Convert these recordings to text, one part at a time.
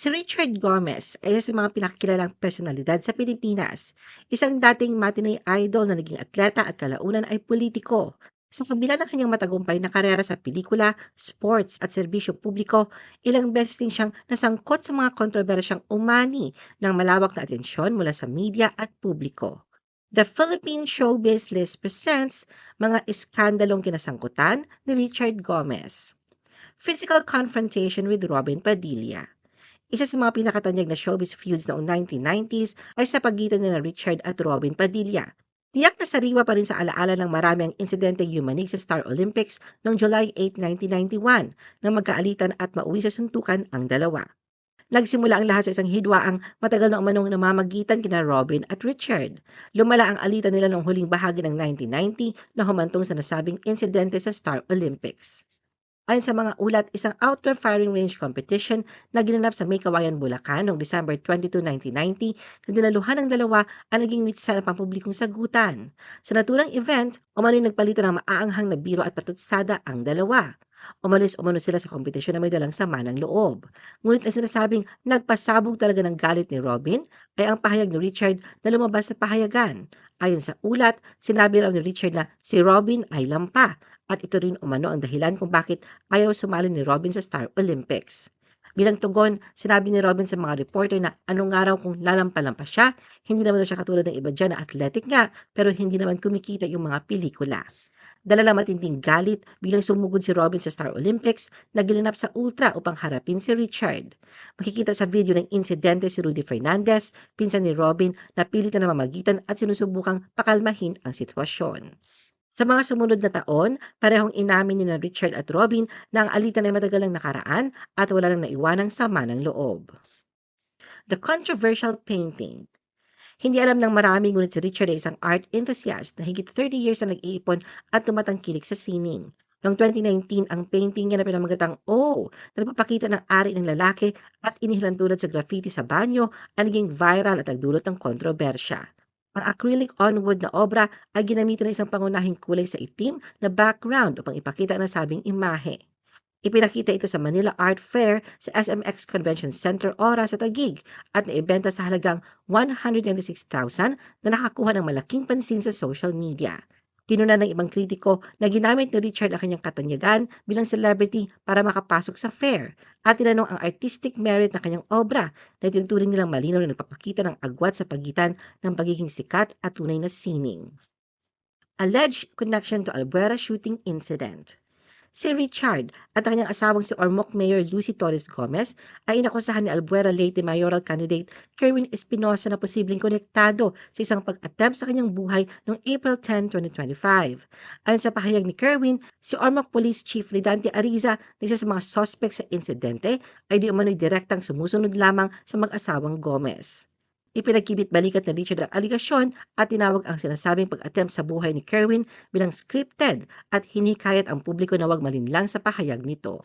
Si Richard Gomez ay isa sa mga pinakakilalang personalidad sa Pilipinas. Isang dating matinee idol na naging atleta at kalaunan ay politiko. Sa kabila ng kanyang matagumpay na karera sa pelikula, sports at serbisyo publiko, ilang beses din siyang nasangkot sa mga kontrobersyang umani ng malawak na atensyon mula sa media at publiko. The Philippine Showbiz List presents mga iskandalong kinasangkutan ni Richard Gomez. Physical confrontation with Robin Padilla. Isa sa mga pinakatanyag na showbiz feuds noong 1990s ay sa pagitan nila Richard at Robin Padilla. Tiyak na sariwa pa rin sa alaala ng marami ang insidenteng yumanig sa Star Olympics noong July 8, 1991 nang magkaalitan at mauwi sa suntukan ang dalawa. Nagsimula ang lahat sa isang hidwaang matagal na umanong namamagitan kina Robin at Richard. Lumala ang alitan nila noong huling bahagi ng 1990 na humantong sa nasabing insidente sa Star Olympics. Ayon sa mga ulat, isang outdoor firing range competition na ginanap sa May Kawayan, Bulacan noong December 22, 1990 na dinaluhan ng dalawa ang naging mitsa ng pampublikong sagutan. Sa naturang event, umano'y nagpalitan ng maaanghang na biro at patutsada ang dalawa. Umalis-umano sila sa kompetisyon na may dalang sama ng loob. Ngunit ang sinasabing nagpasabog talaga ng galit ni Robin ay ang pahayag ni Richard na lumabas sa pahayagan. Ayon sa ulat, sinabi raw ni Richard na si Robin ay lampa at ito rin umano ang dahilan kung bakit ayaw sumali ni Robin sa Star Olympics. Bilang tugon, sinabi ni Robin sa mga reporter na anong araw kung lalampa-lampa siya, hindi naman daw siya katulad ng iba dyan na athletic nga pero hindi naman kumikita yung mga pelikula. Dala ng matinding galit bilang sumugod si Robin sa Star Olympics na ginanap sa Ultra upang harapin si Richard. Makikita sa video ng insidente si Rudy Fernandez, pinsan ni Robin na pilit na namamagitan at sinusubukang pakalmahin ang sitwasyon. Sa mga sumunod na taon, parehong inamin ni na Richard at Robin na ang alitan ay matagal ng nakaraan at wala nang naiwanang sama ng loob. The controversial painting. Hindi alam ng marami ngunit si Richard ay isang art enthusiast na higit 30 years na nag-iipon at tumatangkilik sa sining. Noong 2019, ang painting niya na pinamagatang Oh, na nagpapakita ng ari ng lalaki at inihilan tulad sa graffiti sa banyo ang naging viral at nagdulot ng kontrobersya. Ang acrylic on-wood na obra ay ginamitan ng isang pangunahing kulay sa itim na background upang ipakita ang nasabing imahe. Ipinakita ito sa Manila Art Fair sa SMX Convention Center Ora sa Taguig at naibenta sa halagang 196,000 na nakakuha ng malaking pansin sa social media. Tinunan ng ibang kritiko na ginamit ni Richard ang kanyang katanyagan bilang celebrity para makapasok sa fair at tinanong ang artistic merit ng kanyang obra na tinuturing nilang malinaw na nagpapakita ng agwat sa pagitan ng pagiging sikat at tunay na sining. Alleged connection to Albuera shooting incident. Si Richard at ang kanyang asawang si Ormoc Mayor Lucy Torres Gomez ay inakusahan ni Albuera Leyte mayoral candidate Kerwin Espinosa na posibleng konektado sa isang pag-attempt sa kanyang buhay noong April 10, 2025. Ayon sa pahayag ni Kerwin, si Ormoc Police Chief Ridante Ariza na isa sa mga suspect sa insidente ay di umano'y direktang sumusunod lamang sa mag-asawang Gomez. Ipinagkibit-balikat ni Richard ang aligasyon at tinawag ang sinasabing pag-attempt sa buhay ni Kerwin bilang scripted at hinikayat ang publiko na huwag malinlang sa pahayag nito.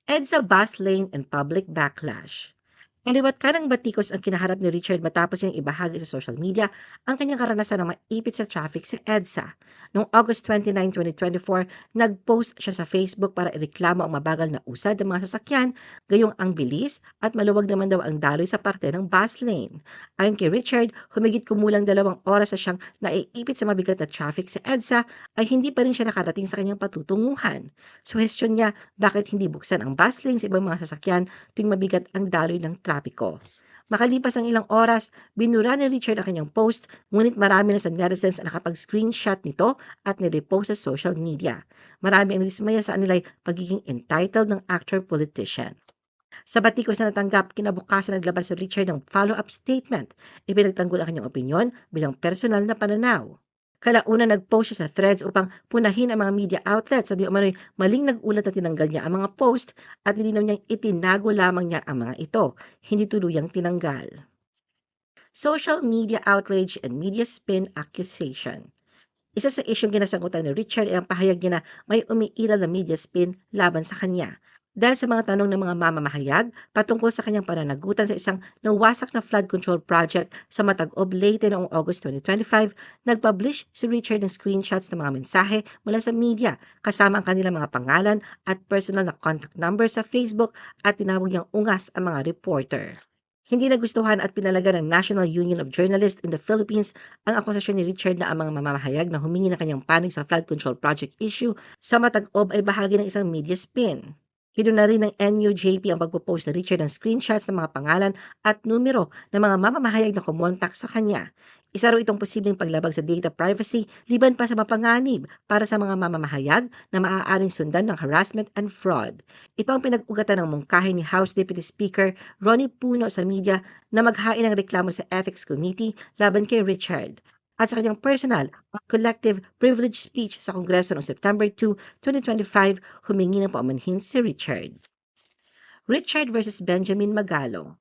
EDSA bus lane and public backlash. Kaliwat kanang batikos ang kinaharap ni Richard matapos niyang ibahagi sa social media ang kanyang karanasan ng maipit sa traffic sa EDSA. Noong August 29, 2024, nag-post siya sa Facebook para ireklamo ang mabagal na usad ng mga sasakyan, gayong ang bilis at maluwag naman daw ang daloy sa parte ng bus lane. Ayon kay Richard, humigit kumulang 2 oras na siyang naiipit sa mabigat na traffic sa EDSA ay hindi pa rin siya nakarating sa kanyang patutunguhan. Suhestyon niya bakit hindi buksan ang bus lane sa ibang mga sasakyan tuwing mabigat ang daloy ng trapiko. Makalipas ang ilang oras, binura ni Richard ang kanyang post, ngunit marami na sa netizens ang nakapag-screenshot nito at nirepost sa social media. Marami ang dismaya sa kanila'y pagiging entitled ng actor-politician. Sa batikos na natanggap, kinabukasan naglabas si Richard ng follow-up statement. Ipinagtanggol ang kanyang opinyon bilang personal na pananaw. Kalauna nag-post siya sa Threads upang punahin ang mga media outlets sa di umano'y maling nag-ulat na tinanggal niya ang mga post at nilinaw niyang itinago lamang niya ang mga ito, hindi tuluyang tinanggal. Social media outrage and media spin accusation. Isa sa isyong ginasagutan ni Richard ay ang pahayag niya na may umiiral na media spin laban sa kanya. Dahil sa mga tanong ng mga mamamahayag patungkol sa kanyang pananagutan sa isang nawasak na flood control project sa Matag-Ob, Leyte noong August 2025, nag-publish si Richard ng screenshots ng mga mensahe mula sa media kasama ang kanilang mga pangalan at personal na contact number sa Facebook at tinawag niyang ungas ang mga reporter. Hindi nagustuhan at pinalaga ng National Union of Journalists in the Philippines ang akusasyon ni Richard na ang mga mamamahayag na humingi ng kanyang panig sa flood control project issue sa Matag-Ob ay bahagi ng isang media spin. Kinuna rin ng NUJP ang pagpo-post ni Richard ng screenshots ng mga pangalan at numero ng mga mamamahayag na kumontak sa kanya. Isa raw itong posibleng paglabag sa data privacy liban pa sa mapanganib para sa mga mamamahayag na maaaring sundan ng harassment and fraud. Ito ang pinag-ugatan ng mungkahi ni House Deputy Speaker Ronnie Puno sa media na maghain ng reklamo sa Ethics Committee laban kay Richard at sa kanyang personal at collective privilege speech sa Kongreso noong September 2, 2025, humingi ng paumanhin si Richard. Richard versus Benjamin Magalong.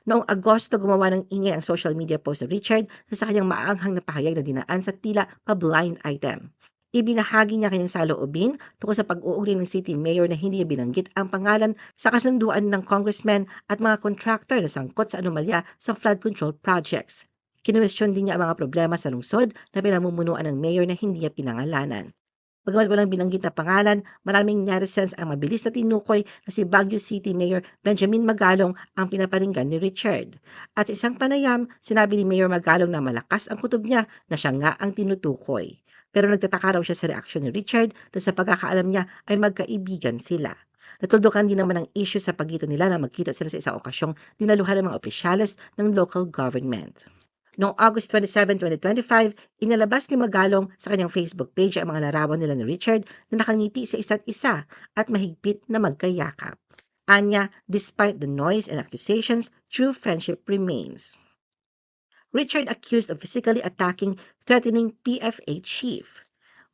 Noong Agosto, gumawa ng ingay ang social media post ni Richard na sa kanyang maaanghang na pahayag na dinaan sa tila pa-blind item. Ibinahagi niya kanyang saloobin tungkol sa pag-uugnay ng city mayor na hindi niya binanggit ang pangalan sa kasunduan ng congressman at mga contractor na sangkot sa anomalya sa flood control projects. Kinuwestiyon din niya ang mga problema sa lungsod na pinamumunuan ng mayor na hindi niya pinangalanan. Bagamat walang binanggit na pangalan, maraming netizens ang mabilis na tinukoy na si Baguio City Mayor Benjamin Magalong ang pinaparinggan ni Richard. At sa isang panayam, sinabi ni Mayor Magalong na malakas ang kutob niya na siya nga ang tinutukoy. Pero nagtataka raw siya sa reaksyon ni Richard dahil sa pagkakaalam niya ay magkaibigan sila. Natuldukan din naman ang issue sa pagitan nila na magkita sila sa isang okasyong dinaluhan ng mga opisyales ng local government. Noong August 27, 2025, inalabas ni Magalong sa kanyang Facebook page ang mga larawan nila ni Richard na nakangiti sa isa't isa at mahigpit na magkayakap. Anya, despite the noise and accusations, true friendship remains. Richard accused of physically attacking, threatening PFA chief.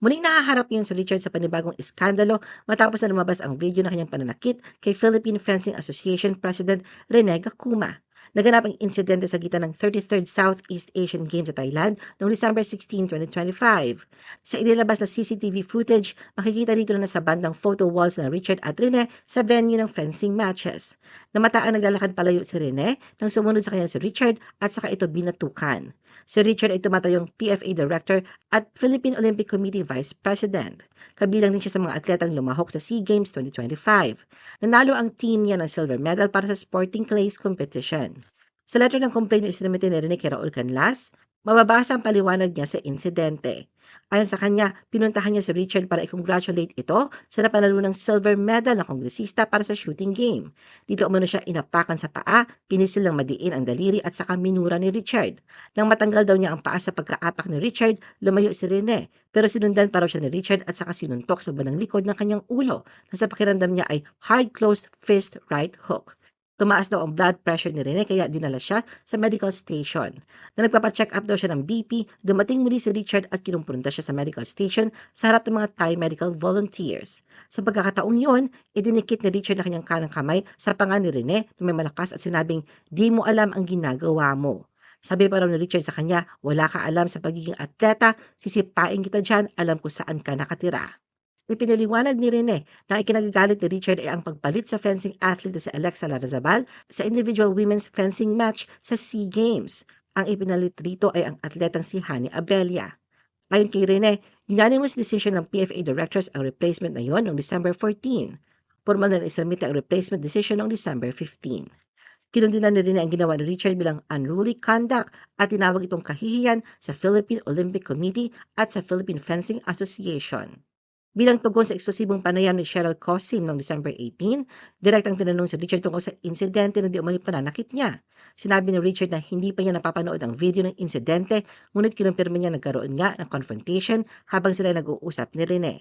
Muling nakaharap yun si Richard sa panibagong iskandalo matapos na lumabas ang video na kanyang pananakit kay Philippine Fencing Association President Rene Gacuma. Naganap ang insidente sa gitan ng 33rd Southeast Asian Games sa Thailand noong December 16, 2025. Sa inilabas na CCTV footage, makikita dito na sa bandang photo walls na Richard at Rene sa venue ng fencing matches. Namataan naglalakad palayo si Rene nang sumunod sa kanya si Richard at saka ito binatukan. Si Richard ay tumatayong PFA Director at Philippine Olympic Committee Vice President. Kabilang din siya sa mga atletang lumahok sa SEA Games 2025. Nanalo ang team niya ng silver medal para sa sporting clays competition. Sa letter ng complaint na isinamite ni Rene kay Raul Canlas, mababasa ang paliwanag niya sa insidente. Ayon sa kanya, pinuntahan niya si Richard para i-congratulate ito sa napanalo ng silver medal na kongresista para sa shooting game. Dito umano siya inapakan sa paa, pinisil ng madiin ang daliri at saka minura ni Richard. Nang matanggal daw niya ang paa sa pagkaapak ni Richard, lumayo si Rene. Pero sinundan pa raw siya ni Richard at saka sinuntok sa bandang likod ng kanyang ulo na sa pakiramdam niya ay hard closed fist right hook. Tumaas daw ang blood pressure ni Rene kaya dinala siya sa medical station. Na nagpapacheck up daw siya ng BP, dumating muli si Richard at kinumpronta siya sa medical station sa harap ng mga Thai medical volunteers. Sa pagkakataong yun, idinikit ni Richard na kanyang kanang kamay sa panga ni Rene na may malakas at sinabing, "Di mo alam ang ginagawa mo." Sabi pa raw ni Richard sa kanya, "Wala ka alam sa pagiging atleta, sisipain kita dyan, alam ko saan ka nakatira." Ipinaliwanag ni Rene na ikinagagalit ni Richard ay ang pagpalit sa fencing athlete na si Alexa Larazabal sa individual women's fencing match sa SEA Games. Ang ipinalit rito ay ang atletang si Hani Abelia. Ayon kay Rene, unanimous decision ng PFA directors ang replacement na yon noong December 14. Formal na isumite ang replacement decision noong December 15. Kinundinan ni Rene ang ginawa ni Richard bilang unruly conduct at tinawag itong kahihiyan sa Philippine Olympic Committee at sa Philippine Fencing Association. Bilang tugon sa eksklusibong panayam ni Cheryl Cosin noong December 18, direktang tinanong si Richard tungkol sa insidente na di umano'y pananakit niya. Sinabi ni Richard na hindi pa niya napapanood ang video ng insidente, ngunit kinumpirma niya nagkaroon nga ng confrontation habang sila nag-uusap ni Rene.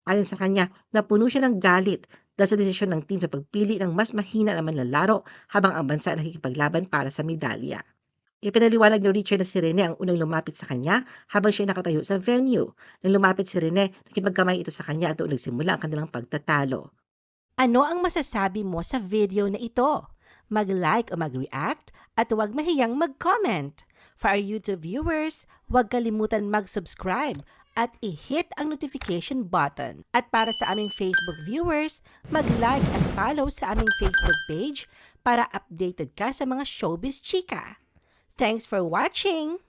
Ayon sa kanya, napuno siya ng galit dahil sa desisyon ng team sa pagpili ng mas mahina na manlalaro habang ang bansa ay nakikipaglaban para sa medalya. Ipinaliwanag ni Richard na si Rene ang unang lumapit sa kanya habang siya nakatayo sa venue. Nang lumapit si Rene, nakipagkamay ito sa kanya at doon nagsimula ang kanilang pagtatalo. Ano ang masasabi mo sa video na ito? Mag-like o mag-react at huwag mahiyang mag-comment. For our YouTube viewers, huwag kalimutan mag-subscribe at i-hit ang notification button. At para sa aming Facebook viewers, mag-like at follow sa aming Facebook page para updated ka sa mga showbiz chika. Thanks for watching!